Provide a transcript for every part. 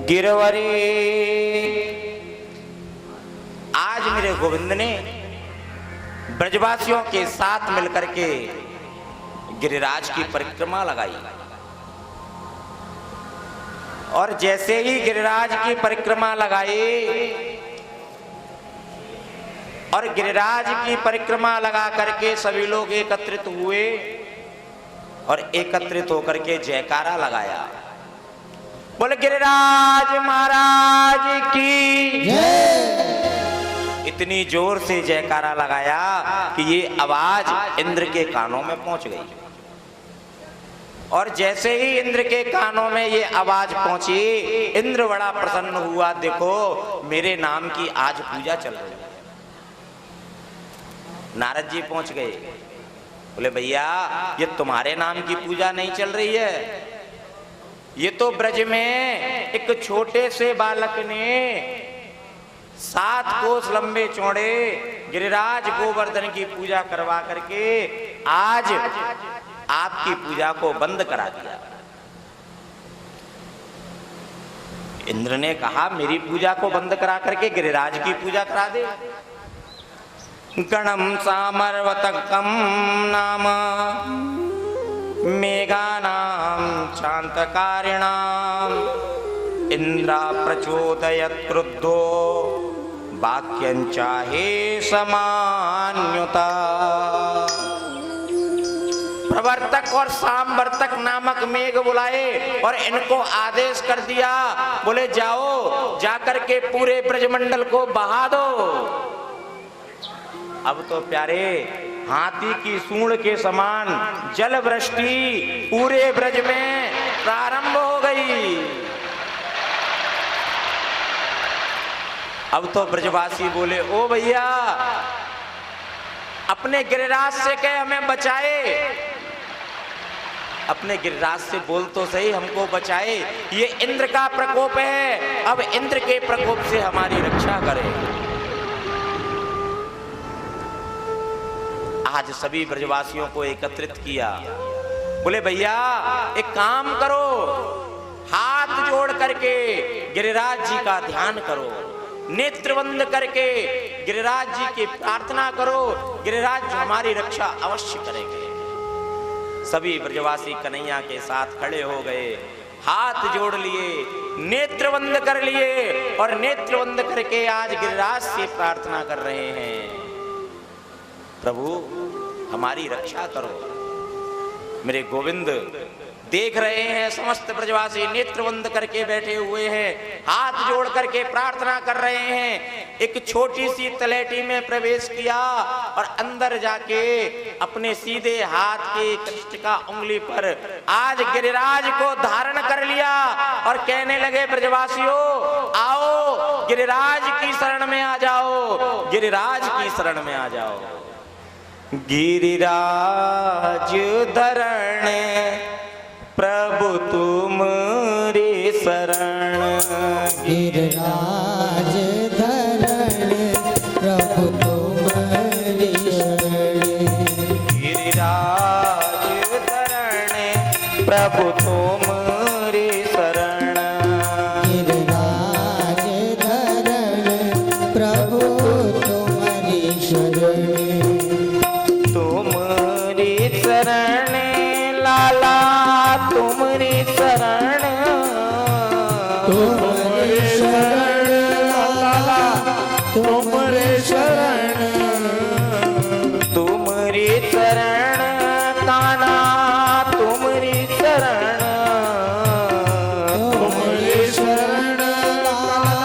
गिरवरे। आज मेरे गोविंद ने ब्रजवासियों के साथ मिलकर के गिरिराज की परिक्रमा लगाई और जैसे ही गिरिराज की परिक्रमा लगाई और गिरिराज की परिक्रमा लगा करके सभी लोग एकत्रित हुए और एकत्रित होकर के जयकारा लगाया। बोले गिरिराज महाराज की जय। इतनी जोर से जयकारा लगाया कि ये आवाज इंद्र के कानों में पहुंच गई और जैसे ही इंद्र के कानों में ये आवाज पहुंची, इंद्र बड़ा प्रसन्न हुआ। देखो मेरे नाम की आज पूजा चल रही है। नारद जी पहुंच गए, बोले भैया ये तुम्हारे नाम की पूजा नहीं चल रही है, ये तो ब्रज में एक छोटे से बालक ने 7 कोस लंबे चौड़े गिरिराज गोवर्धन की पूजा करवा करके आज आपकी पूजा को बंद करा दिया। इंद्र ने कहा मेरी पूजा को बंद करा करके गिरिराज की पूजा करा दे। गणम सामर्वतकम नाम मेघानां शांतकारिणां इंद्रा प्रचोदयत् क्रुद्धो वाक्यंचाहे समान्युता। प्रवर्तक और सामवर्तक नामक मेघ बुलाए और इनको आदेश कर दिया, बोले जाओ जाकर के पूरे ब्रजमंडल को बहा दो। अब तो प्यारे हाथी की सूंड के समान जल वृष्टि पूरे ब्रज में प्रारंभ हो गई। अब तो ब्रजवासी बोले ओ भैया अपने गिरिराज से कहे हमें बचाए, अपने गिरिराज से बोल तो सही हमको बचाए, ये इंद्र का प्रकोप है, अब इंद्र के प्रकोप से हमारी रक्षा करे। आज सभी ब्रजवासियों को एकत्रित किया, बोले भैया एक काम करो, हाथ जोड़ करके गिरिराज जी का ध्यान करो, नेत्र बंद करके गिरिराज जी की प्रार्थना करो, गिरिराज हमारी रक्षा अवश्य करेंगे। सभी ब्रजवासी कन्हैया के साथ खड़े हो गए, हाथ जोड़ लिए, नेत्र बंद कर लिए और नेत्र बंद करके आज गिरिराज से प्रार्थना कर रहे हैं, प्रभु हमारी रक्षा करो। मेरे गोविंद देख रहे हैं, समस्त ब्रजवासी नेत्र बंद करके बैठे हुए हैं, हाथ जोड़ करके प्रार्थना कर रहे हैं। एक छोटी सी तलेटी में प्रवेश किया और अंदर जाके अपने सीधे हाथ के कृष्ण का उंगली पर आज गिरिराज को धारण कर लिया और कहने लगे ब्रजवासियों आओ गिरिराज की शरण में आ जाओ, गिरिराज की शरण में आ जाओ। गिरिराज धरण प्रभु तुमरे शरण, गिरिराज धरण प्रभु तुमरे शरण, गिरिराज धरण प्रभु तुमरे शरण, गिरिराज धरण प्रभु तुमरे शरण, तुमरे शरण लाला तुमरे शरण, तुमरे शरण लाला तुमरे शरण, तुमरे शरण कान्हा तुमरे शरण, तुमरे शरण लाला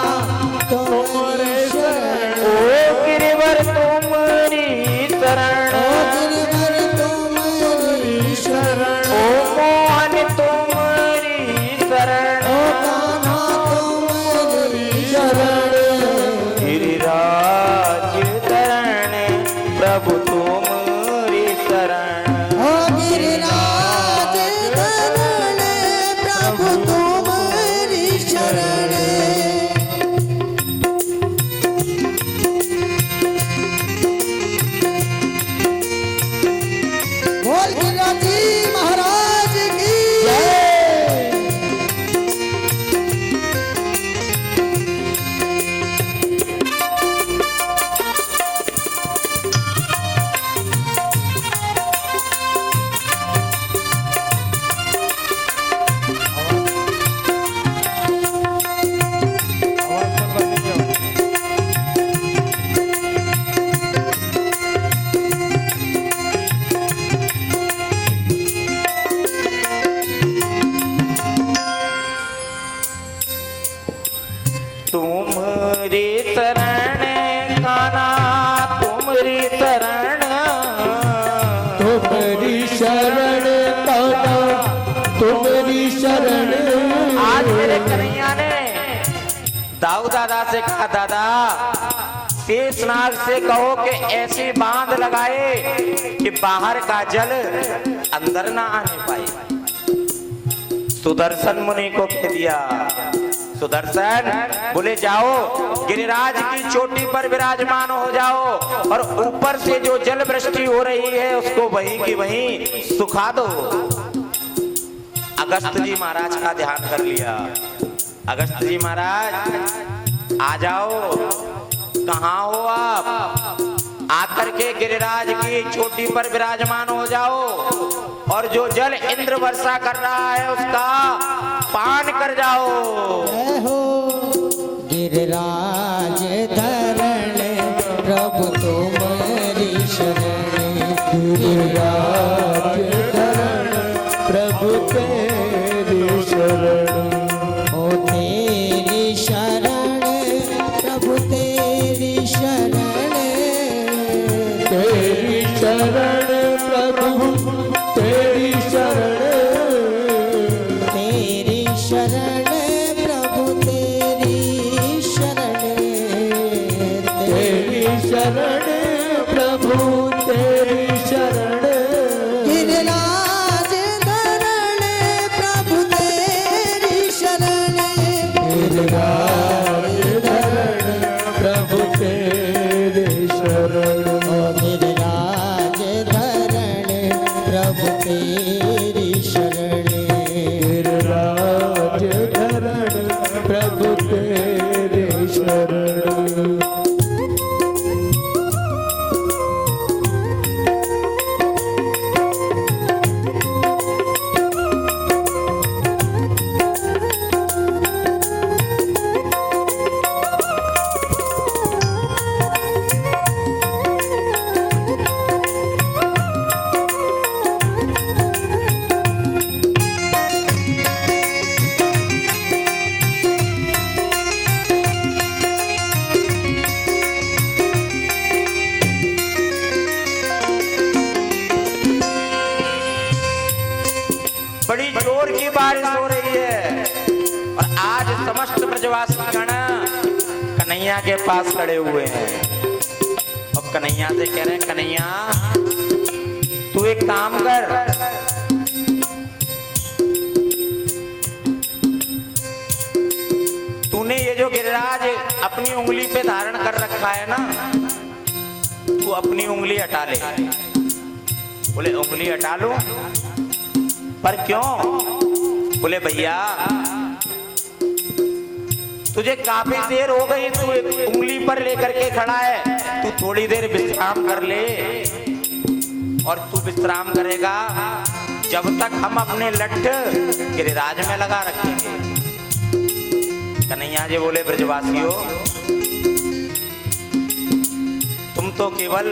तुमरे शरण, ओ गिरिवर तुमरी शरण, ओ गिरिवर तुमरी शरण, ओ मोहन तुमरी शरण, ओ कान्हा तुमरी शरण, गिरिराज तुमरी शरण कान्हा तुमरी शरण, तुम्हारी शरण कान्हा तुम्हारी शरण। आज मेरे कन्हैया ने दाऊ दादा से कहा, दादा शेषनाग से कहो कि ऐसी बांध लगाए कि बाहर का जल अंदर ना आने पाए। सुदर्शन मुनि को कह दिया, सुदर्शन बोले जाओ गिरिराज की चोटी पर विराजमान हो जाओ और ऊपर से जो जल वृष्टि हो रही है उसको वहीं की वहीं सुखा दो। अगस्त जी महाराज का ध्यान कर लिया, अगस्त जी महाराज आ जाओ, कहाँ हो आप, आकर के गिरिराज की चोटी पर विराजमान हो जाओ और जो जल इंद्र वर्षा कर रहा है उसका पान कर जाओ। जय हो गिरिराज धरण प्रभु तुम्हारी शरण, गिरिराज धरण प्रभु तेरी शरण। ओ तेरी शरण प्रभु तेरी शरण, तेरी शरण प्रभु तेरी शरण, तेरी शरण प्रभु तेरी शरण, तेरी शरण प्रभु तेरी शरण। गिरिराज धरण प्रभु तेरी शरण, गिरिराज धरण प्रभु तेरी शरण। गिरिराज धरण प्रभु तेरी शरण, गिरिराज धरण प्रभु तेरी शरण। बड़ी जोर की बारिश हो रही है और आज समस्त ब्रजवासी गण कन्हैया के पास खड़े हुए हैं और कन्हैया से कह रहे हैं, कन्हैया तू एक काम कर, तूने ये जो गिरिराज अपनी उंगली पे धारण कर रखा है ना, तू अपनी उंगली हटा ले। बोले उंगली हटा लो, पर क्यों? बोले भैया तुझे काफी देर हो गई, तू उंगली पर लेकर के खड़ा है, तू थोड़ी देर विश्राम कर ले और तू विश्राम करेगा जब तक हम अपने लठ गिरिराज में लगा रखेंगे। कन्हैया जी बोले ब्रजवासियों तुम तो केवल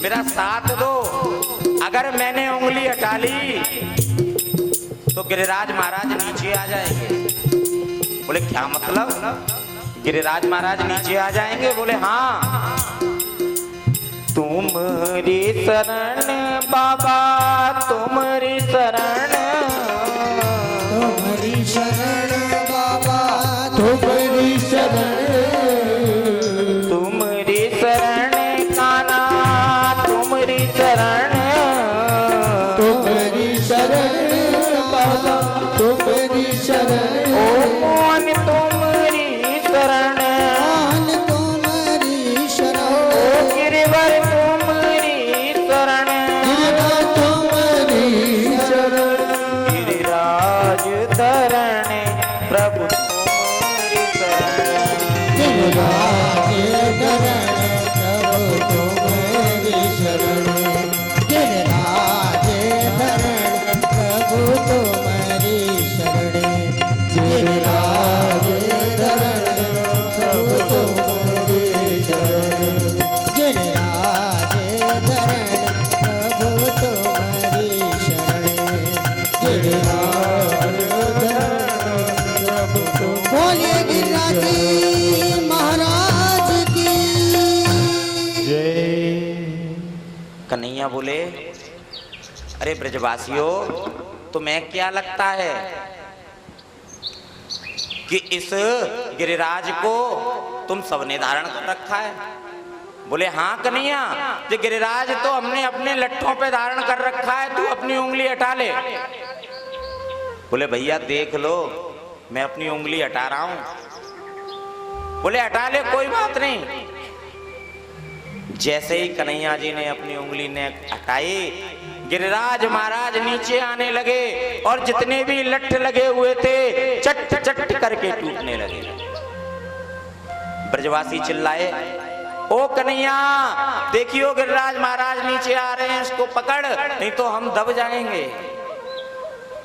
मेरा साथ दो, अगर मैंने उंगली हटा ली तो गिरिराज महाराज नीचे आ जाएंगे। बोले क्या मतलब, गिरिराज महाराज नीचे आ जाएंगे? बोले हाँ, तुम्हारी शरण बाबा तुम्हारी शरण, तुम्हारी शरण बाबा तुम्हारी शरण, तुम्हारी शरण कान्हा तुम्हारी शरण, तुम्हारी शरण बाबा तुम्हारी शरण। ओ मोहन तुम्हारी शरण, मोहन तुम्हारी शरण, ओ गिरिवर तुम्हारी शरण, गिरिराज तुम्हारी शरण, गिरिराज धरण प्रभु तुम्हारी शरण, गिरिराज धरण प्रभु तुम्हारी शरण, गिरिराज धरण प्रभु तुम्हारी शरण, गिरिराज धरण प्रभु तुम्हारी शरण, गिरिराज धरण प्रभु तुम्हारी शरण, गिरिराज धरण प्रभु तुम बोलिए गिरिराज जी महाराज की जय। कन्हैया बोले, अरे ब्रजवासियों, तुम्हें क्या लगता है कि इस गिरिराज को तुम सबने धारण कर रखा है? बोले हाँ कन्हैया, ये गिरिराज तो हमने अपने लट्ठों पे धारण कर रखा है, तू अपनी उंगली हटा ले। बोले भैया देख लो, मैं अपनी उंगली हटा रहा हूं। बोले हटा ले, कोई बात नहीं। जैसे ही कन्हैया जी ने अपनी उंगली ने हटाई, गिरिराज महाराज नीचे आने लगे और जितने भी लट्ठ लगे हुए थे चट चट करके टूटने लगे। ब्रजवासी चिल्लाए, ओ कन्हैया देखियो गिरिराज महाराज नीचे आ रहे हैं, इसको पकड़ नहीं तो हम दब जाएंगे।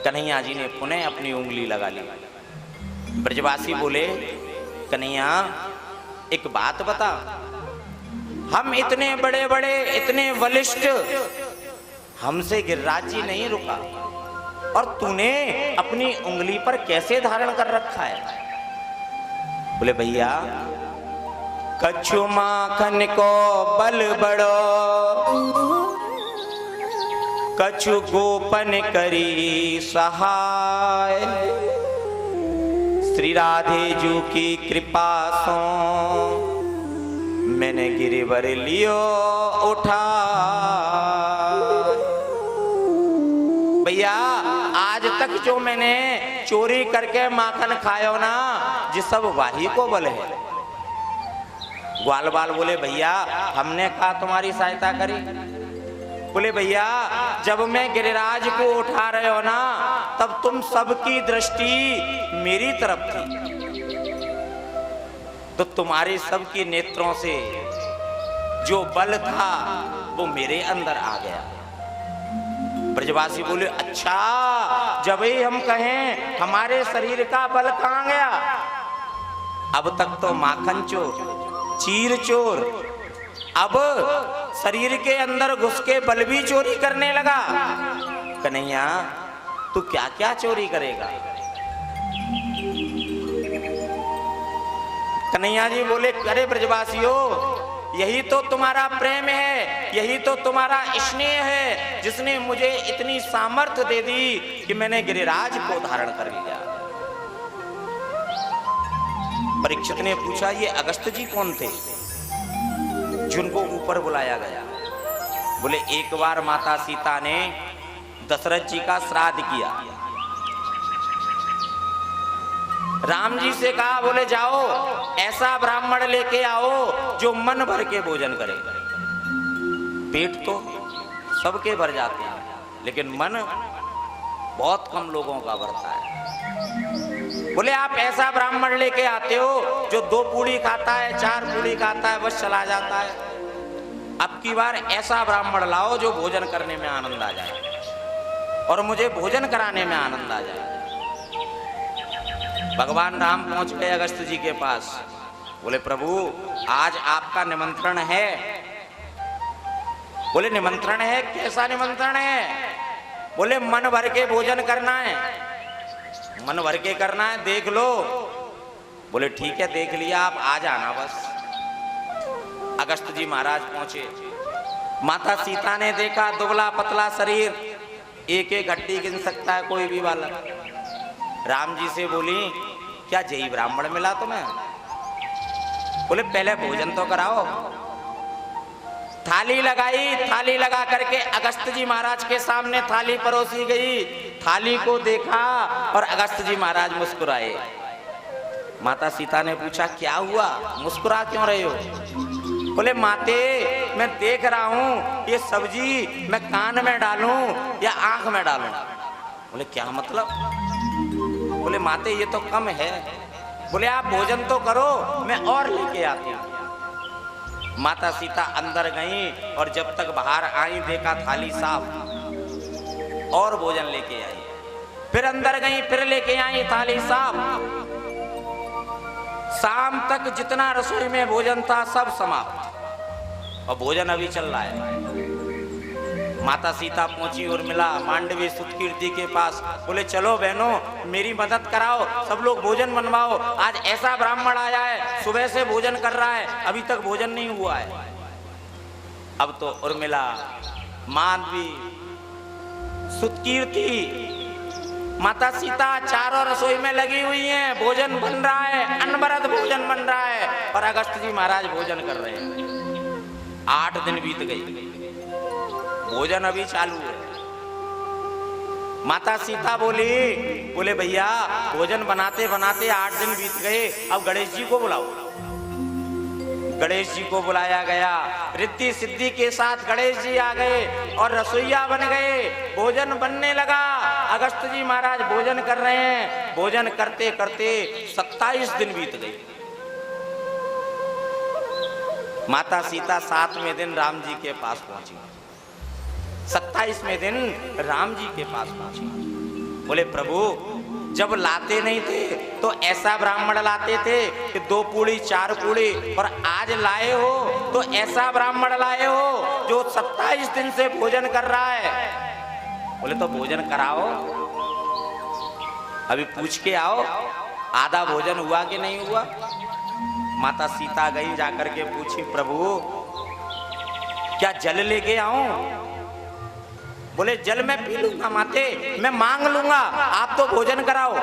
कन्हैया जी ने पुनः अपनी उंगली लगा ली। ब्रजवासी बोले, कन्हैया एक बात बता, हम इतने बड़े बड़े इतने बलिष्ठ, हमसे गिरिराज जी नहीं रुका और तूने अपनी उंगली पर कैसे धारण कर रखा है? बोले भैया, कछु माखन को बल बड़ो, कछु गोपन करी सहाय, श्री राधे जू की कृपा सो मैंने गिरिवर लियो उठा। भैया आज तक जो मैंने चोरी करके माखन खायो ना, ये सब वाही को बल है। ग्वाल बाल बोले, भैया हमने कहा तुम्हारी सहायता करी। बोले भैया जब मैं गिरिराज को उठा रहे हो ना, तब तुम सबकी दृष्टि मेरी तरफ थी, तो तुम्हारे सबके नेत्रों से जो बल था वो मेरे अंदर आ गया। ब्रजवासी बोले, अच्छा जब ही हम कहें हमारे शरीर का बल कहां गया? अब तक तो माखन चोर, चीर चोर, अब शरीर के अंदर घुस के बल भी चोरी करने लगा। कन्हैया तू क्या क्या चोरी करेगा? कन्हैया जी बोले, अरे ब्रजवासियों, यही तो तुम्हारा प्रेम है, यही तो तुम्हारा स्नेह है, जिसने मुझे इतनी सामर्थ्य दे दी कि मैंने गिरिराज को धारण कर लिया। परीक्षित ने पूछा, ये अगस्त जी कौन थे जिनको ऊपर बुलाया गया? बोले एक बार माता सीता ने दशरथ जी का श्राद्ध किया, राम जी से कहा, बोले जाओ ऐसा ब्राह्मण लेके आओ जो मन भर के भोजन करे। पेट तो सबके भर जाते हैं, लेकिन मन बहुत कम लोगों का भरता है। बोले आप ऐसा ब्राह्मण लेके आते हो जो 2 पूड़ी खाता है, 4 पूड़ी खाता है, बस चला जाता है। अब की बार ऐसा ब्राह्मण लाओ जो भोजन करने में आनंद आ जाए और मुझे भोजन कराने में आनंद आ जाए। भगवान राम पहुंच गए अगस्त जी के पास। बोले प्रभु आज आपका निमंत्रण है। बोले निमंत्रण है? कैसा निमंत्रण है? बोले मन भर के भोजन करना है, मन भर के करना है, देख लो। बोले ठीक है देख लिया, आप आ जाना बस। अगस्त जी महाराज पहुंचे। माता सीता ने देखा दुबला पतला शरीर, एक एक हड्डी गिन सकता है कोई भी बालक। राम जी से बोली, क्या जय ब्राह्मण मिला तुम्हें? बोले पहले भोजन तो कराओ। थाली लगाई, थाली लगा करके अगस्त जी महाराज के सामने थाली परोसी गई। थाली को देखा और अगस्त जी महाराज मुस्कुराए। माता सीता ने पूछा, क्या हुआ, मुस्कुरा क्यों रहे हो? बोले माते मैं देख रहा हूं ये सब्जी मैं कान में डालूं या आंख में डालूं। बोले क्या मतलब? बोले माते ये तो कम है। बोले आप भोजन तो करो, मैं और लेके आती हूं। माता सीता अंदर गई और जब तक बाहर आई देखा थाली साफ, और भोजन लेके आई। फिर अंदर गई, फिर लेके आई थाली साफ। शाम तक जितना रसोई में भोजन था सब समाप्त और भोजन अभी चल रहा है। माता सीता पहुंची उर्मिला मांडवी सुतकीर्ति के पास। बोले चलो बहनों मेरी मदद कराओ, सब लोग भोजन बनवाओ। आज ऐसा ब्राह्मण आया है, सुबह से भोजन कर रहा है, अभी तक भोजन नहीं हुआ है। अब तो उर्मिला, मांडवी, सुतकीर्ति, माता सीता चारों रसोई में लगी हुई हैं, भोजन बन रहा है, अनवरत भोजन बन रहा है और अगस्त जी महाराज भोजन कर रहे हैं। 8 दिन बीत गए, भोजन अभी चालू है। माता सीता बोले भैया भोजन बनाते बनाते 8 दिन बीत गए, अब गणेश जी को बुलाओ। गणेश जी को बुलाया गया, रिद्धि सिद्धि के साथ गणेश जी आ गए और रसोईया बन गए, भोजन बनने लगा। अगस्त जी महाराज भोजन कर रहे हैं, भोजन करते करते 27 दिन बीत गए। माता सीता 7वें दिन राम जी के पास पहुंची, 27वें दिन राम जी के पास पहुंची। बोले प्रभु जब लाते नहीं थे तो ऐसा ब्राह्मण लाते थे कि 2 पूड़ी 4 पूड़ी, और आज लाए हो तो ऐसा ब्राह्मण लाए हो जो 27 दिन से भोजन कर रहा है। बोले तो भोजन कराओ, अभी पूछ के आओ आधा भोजन हुआ कि नहीं हुआ। माता सीता गई, जाकर के पूछी प्रभु क्या जल लेके आऊं। बोले जल मैं पी लूंगा माते, मैं मांग लूंगा, आप तो भोजन कराओ।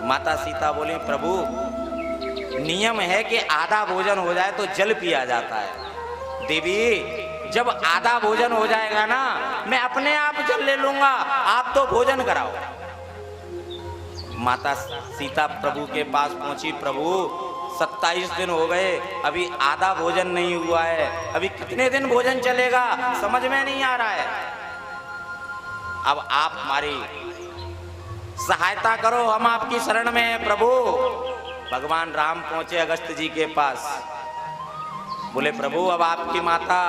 माता सीता बोली प्रभु नियम है कि आधा भोजन हो जाए तो जल पिया जाता है। देवी जब आधा भोजन हो जाएगा ना मैं अपने आप जल ले लूंगा, आप तो भोजन कराओ। माता सीता प्रभु के पास पहुंची, प्रभु 27 दिन हो गए, अभी आधा भोजन नहीं हुआ है, अभी कितने दिन भोजन चलेगा समझ में नहीं आ रहा है। अब आप हमारी सहायता करो, हम आपकी शरण में हैं प्रभु। भगवान राम पहुंचे अगस्त जी के पास। बोले प्रभु अब आपकी माता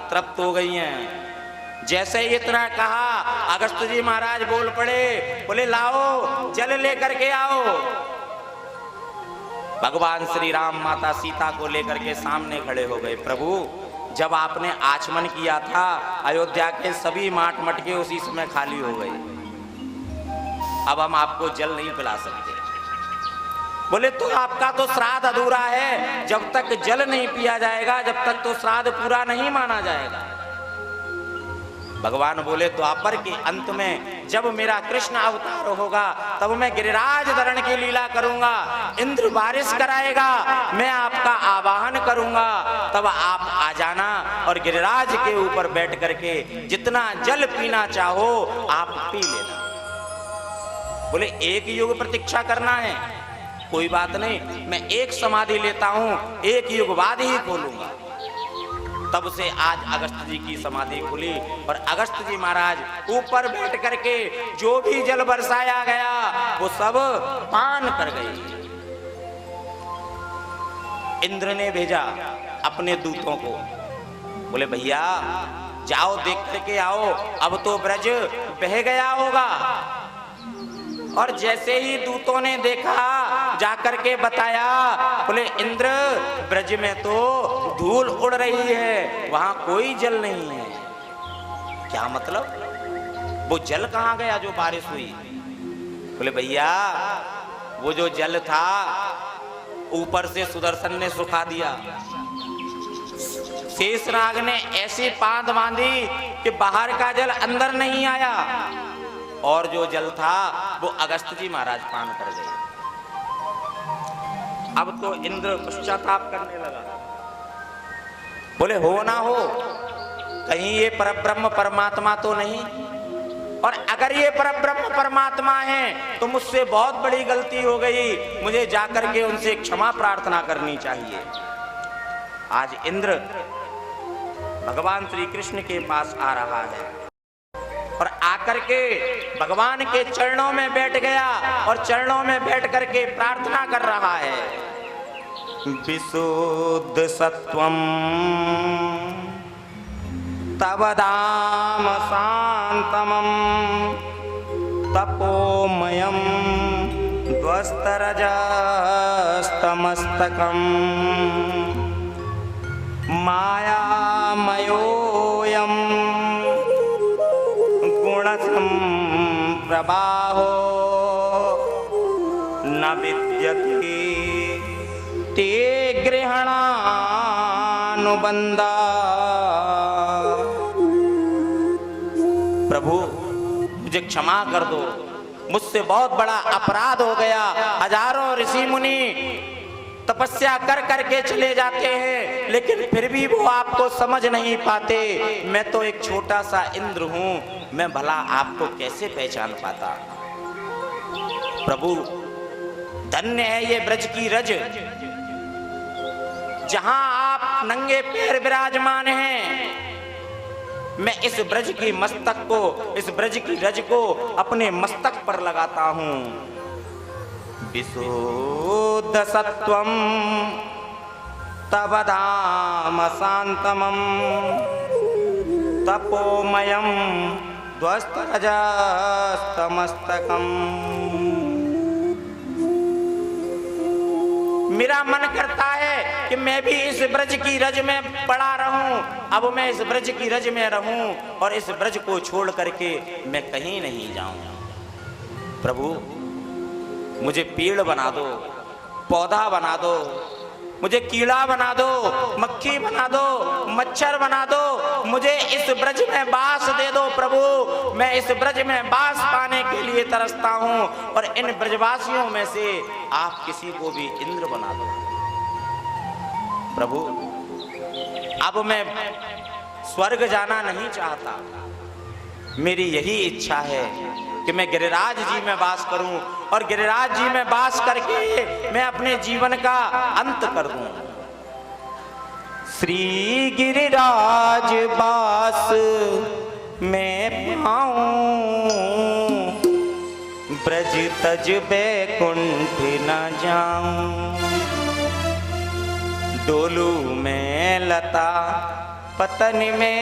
तृप्त हो गई हैं। जैसे ही इतना कहा अगस्त जी महाराज बोल पड़े, बोले लाओ जल लेकर के आओ। भगवान श्री राम माता सीता को लेकर के सामने खड़े हो गए। प्रभु जब आपने आचमन किया था अयोध्या के सभी माट मटके उसी समय खाली हो गए, अब हम आपको जल नहीं पिला सकते। बोले तो आपका तो श्राद्ध अधूरा है, जब तक जल नहीं पिया जाएगा जब तक तो श्राद्ध पूरा नहीं माना जाएगा। भगवान बोले द्वापर के अंत में जब मेरा कृष्ण अवतार होगा तब मैं गिरिराज धरण की लीला करूंगा, इंद्र बारिश कराएगा, मैं आपका आवाहन करूंगा, तब आप आ जाना और गिरिराज के ऊपर बैठ करके जितना जल पीना चाहो आप पी लेना। बोले 1 युग प्रतीक्षा करना है, कोई बात नहीं, मैं 1 समाधि लेता हूं, 1 युग बाद ही खोलूंगा। तब से आज अगस्त जी की समाधि खुली और अगस्त जी महाराज ऊपर बैठ करके जो भी जल बरसाया गया वो सब पान कर गए। इंद्र ने भेजा अपने दूतों को, बोले भैया जाओ देख करके आओ, अब तो ब्रज बह गया होगा। और जैसे ही दूतों ने देखा जाकर के बताया, बोले इंद्र ब्रज में तो धूल उड़ रही है, वहां कोई जल नहीं है। क्या मतलब? वो जल कहां गया जो बारिश हुई? बोले भैया वो जो जल था ऊपर से सुदर्शन ने सुखा दिया, शेषनाग ने ऐसी पांद बांधी कि बाहर का जल अंदर नहीं आया, और जो जल था वो अगस्त जी महाराज पान कर गए। अब तो इंद्र पश्चाताप करने लगा, बोले हो ना हो कहीं ये परब्रह्म परमात्मा तो नहीं, और अगर ये परब्रह्म परमात्मा है तो मुझसे बहुत बड़ी गलती हो गई, मुझे जाकर के उनसे क्षमा प्रार्थना करनी चाहिए। आज इंद्र भगवान श्री कृष्ण के पास आ रहा है और आकर के भगवान के चरणों में बैठ गया और चरणों में बैठ करके प्रार्थना कर रहा है। विशुद्ध सत्वम तव धाम शांतमं तपोमयं ध्वस्तरजस्तमस्तकं मायामयोऽयं प्रवाहो न विद्यते ते गृहणानुबंधा। प्रभु मुझे क्षमा कर दो, मुझसे बहुत बड़ा अपराध हो गया। हजारों ऋषि मुनि तपस्या कर करके चले जाते हैं, लेकिन फिर भी वो आपको समझ नहीं पाते। मैं तो एक छोटा सा इंद्र हूं, मैं भला आपको कैसे पहचान पाता। प्रभु धन्य है ये ब्रज की रज, जहां आप नंगे पैर विराजमान हैं। मैं इस ब्रज की मस्तक को, इस ब्रज की रज को अपने मस्तक पर लगाता हूं। विशुद्ध सत्वम तव धाम शांतमं तपोमयं ध्वस्त रजस्तमस्तकम्। मेरा मन करता है कि मैं भी इस ब्रज की रज में पड़ा रहूं। अब मैं इस ब्रज की रज में रहूं और इस ब्रज को छोड़ करके मैं कहीं नहीं जाऊं। प्रभु मुझे पेड़ बना दो, पौधा बना दो, मुझे कीड़ा बना दो, मक्खी बना दो, मच्छर बना दो, मुझे इस ब्रज में बास दे दो। प्रभु मैं इस ब्रज में बास पाने के लिए तरसता हूं और इन ब्रजवासियों में से आप किसी को भी इंद्र बना दो। प्रभु अब मैं स्वर्ग जाना नहीं चाहता, मेरी यही इच्छा है कि मैं गिरिराज जी में वास करूं और गिरिराज जी में वास करके मैं अपने जीवन का अंत कर दूं। श्री गिरिराज वास मैं पाऊं, ब्रज तज बैकुंठ न जाऊं। डोलू में लता पतन में